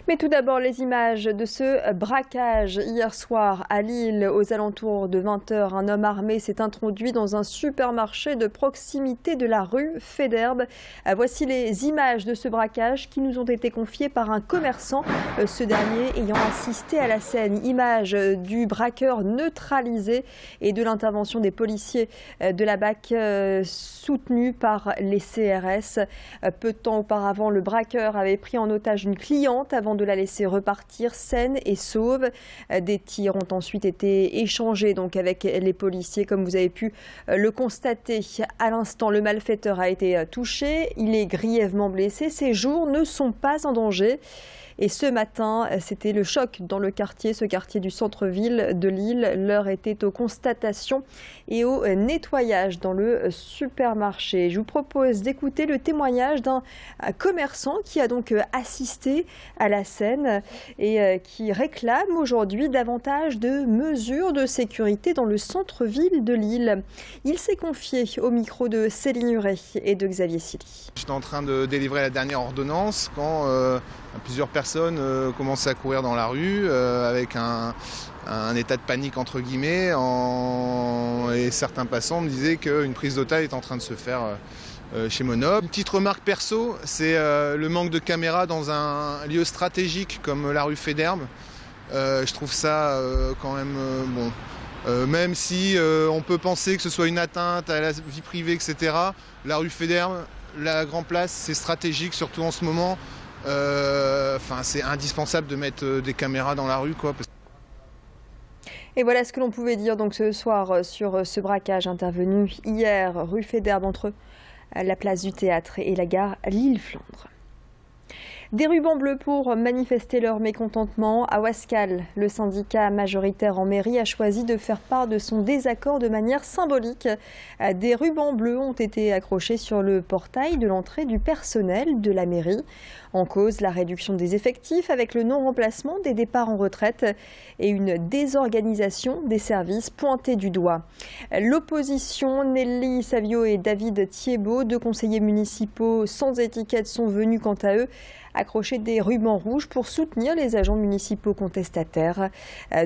Mais tout d'abord, les images de ce braquage hier soir à Lille. Aux alentours de 20 h, un homme armé s'est introduit dans un supermarché de proximité de la rue Faidherbe. Voici les images de ce braquage qui nous ont été confiées par un commerçant, ce dernier ayant assisté à la scène. Images du braqueur neutralisé et de l'intervention des policiers de la BAC soutenus par les CRS. Peu de temps auparavant, le braqueur avait pris en otage une cliente avant de la laisser repartir saine et sauve. Des tirs ont ensuite été échangés donc avec les policiers, comme vous avez pu le constater à l'instant. Le malfaiteur a été touché, il est grièvement blessé. Ses jours ne sont pas en danger. Et ce matin, c'était le choc dans le quartier, ce quartier du centre-ville de Lille. L'heure était aux constatations et au nettoyage dans le supermarché. Je vous propose d'écouter le témoignage d'un commerçant qui a donc assisté à la scène et qui réclame aujourd'hui davantage de mesures de sécurité dans le centre-ville de Lille. Il s'est confié au micro de Céline Huret et de Xavier Silly. J'étais en train de délivrer la dernière ordonnance quand plusieurs personnes commençaient à courir dans la rue avec un état de panique entre guillemets et certains passants me disaient qu'une prise d'otage est en train de se faire chez Monop. Une petite remarque perso, c'est le manque de caméras dans un lieu stratégique comme la rue Faidherbe. Je trouve ça quand même bon. Même si on peut penser que ce soit une atteinte à la vie privée, etc. La rue Faidherbe, la Grand Place, c'est stratégique, surtout en ce moment. C'est indispensable de mettre des caméras dans la rue, quoi. Et voilà ce que l'on pouvait dire donc ce soir sur ce braquage intervenu hier rue Faidherbe entre la place du Théâtre et la gare Lille-Flandre. Des rubans bleus pour manifester leur mécontentement. À Ouascal, le syndicat majoritaire en mairie a choisi de faire part de son désaccord de manière symbolique. Des rubans bleus ont été accrochés sur le portail de l'entrée du personnel de la mairie. En cause, la réduction des effectifs avec le non-remplacement des départs en retraite et une désorganisation des services pointés du doigt. L'opposition, Nelly Savio et David Thiebaud, deux conseillers municipaux sans étiquette, sont venus quant à eux accrocher des rubans rouges pour soutenir les agents municipaux contestataires.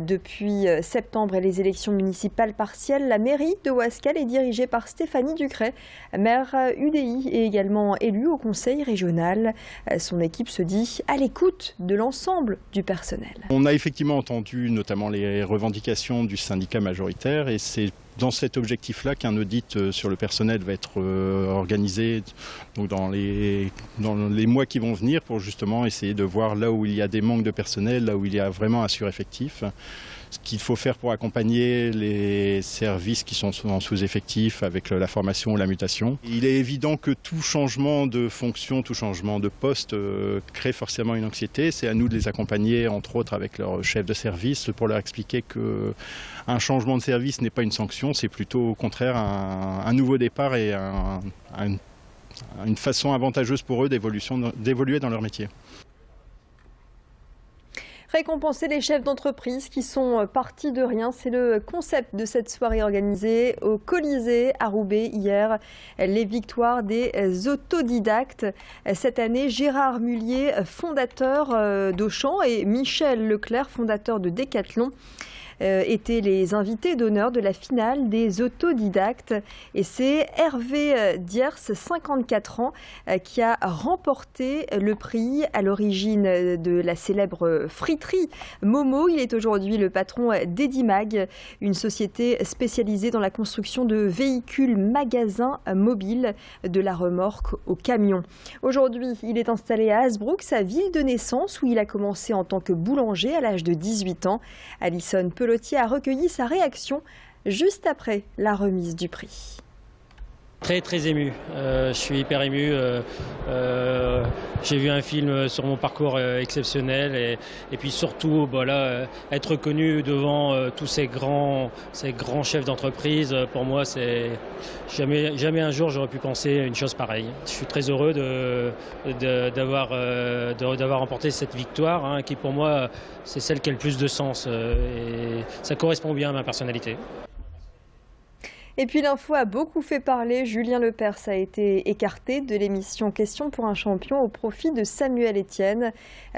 Depuis septembre et les élections municipales partielles, la mairie de Ouascal est dirigée par Stéphanie Ducret, maire UDI et également élue au conseil régional. Son équipe se dit à l'écoute de l'ensemble du personnel. On a effectivement entendu notamment les revendications du syndicat majoritaire et c'est dans cet objectif-là qu'un audit sur le personnel va être organisé donc dans les mois qui vont venir pour justement essayer de voir là où il y a des manques de personnel, là où il y a vraiment un sureffectif. Ce qu'il faut faire pour accompagner les services qui sont en sous-effectif avec la formation ou la mutation. Il est évident que tout changement de fonction, tout changement de poste crée forcément une anxiété. C'est à nous de les accompagner, entre autres avec leur chef de service, pour leur expliquer qu'un changement de service n'est pas une sanction, c'est plutôt au contraire un nouveau départ et une façon avantageuse pour eux d'évoluer dans leur métier. Récompenser les chefs d'entreprise qui sont partis de rien, c'est le concept de cette soirée organisée au Colisée à Roubaix hier. Les victoires des autodidactes. Cette année, Gérard Mullier, fondateur d'Auchan, et Michel Leclerc, fondateur de Decathlon, étaient les invités d'honneur de la finale des autodidactes. Et c'est Hervé Diers, 54 ans, qui a remporté le prix à l'origine de la célèbre friterie Momo. Il est aujourd'hui le patron d'Edimag, une société spécialisée dans la construction de véhicules magasins mobiles, de la remorque au camion. Aujourd'hui, il est installé à Hasbrook, sa ville de naissance, où il a commencé en tant que boulanger à l'âge de 18 ans. Alison Pelotier a recueilli sa réaction juste après la remise du prix. Très ému, je suis hyper ému. J'ai vu un film sur mon parcours exceptionnel et puis surtout être reconnu devant tous ces grands chefs d'entreprise, pour moi c'est jamais un jour j'aurais pu penser une chose pareille. Je suis très heureux d'avoir remporté cette victoire qui pour moi c'est celle qui a le plus de sens et ça correspond bien à ma personnalité. Et puis l'info a beaucoup fait parler. Julien Lepers a été écarté de l'émission Question pour un champion au profit de Samuel Etienne.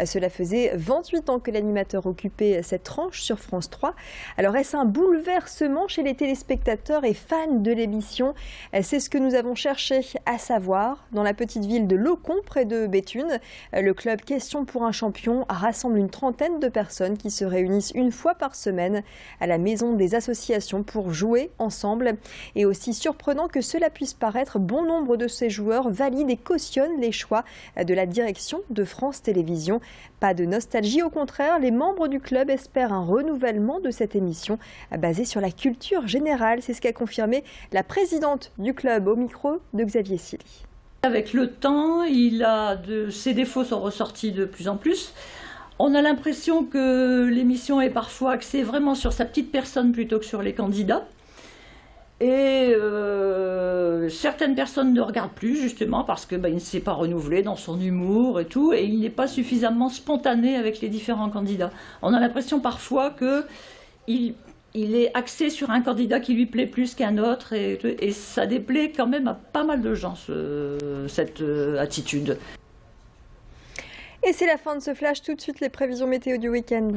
Cela faisait 28 ans que l'animateur occupait cette tranche sur France 3. Alors est-ce un bouleversement chez les téléspectateurs et fans de l'émission? C'est ce que nous avons cherché à savoir. Dans la petite ville de Locon, près de Béthune, le club Question pour un champion rassemble une trentaine de personnes qui se réunissent une fois par semaine à la maison des associations pour jouer ensemble. Et aussi surprenant que cela puisse paraître, bon nombre de ces joueurs valident et cautionnent les choix de la direction de France Télévisions. Pas de nostalgie, au contraire, les membres du club espèrent un renouvellement de cette émission basée sur la culture générale. C'est ce qu'a confirmé la présidente du club au micro de Xavier Silly. Avec le temps, ses défauts sont ressortis de plus en plus. On a l'impression que l'émission est parfois axée vraiment sur sa petite personne plutôt que sur les candidats. Et certaines personnes ne regardent plus justement parce qu'il ne s'est pas renouvelé dans son humour et tout, et il n'est pas suffisamment spontané avec les différents candidats. On a l'impression parfois qu'il est axé sur un candidat qui lui plaît plus qu'un autre, et ça déplaît quand même à pas mal de gens, cette attitude. Et c'est la fin de ce flash. Tout de suite, les prévisions météo du week-end.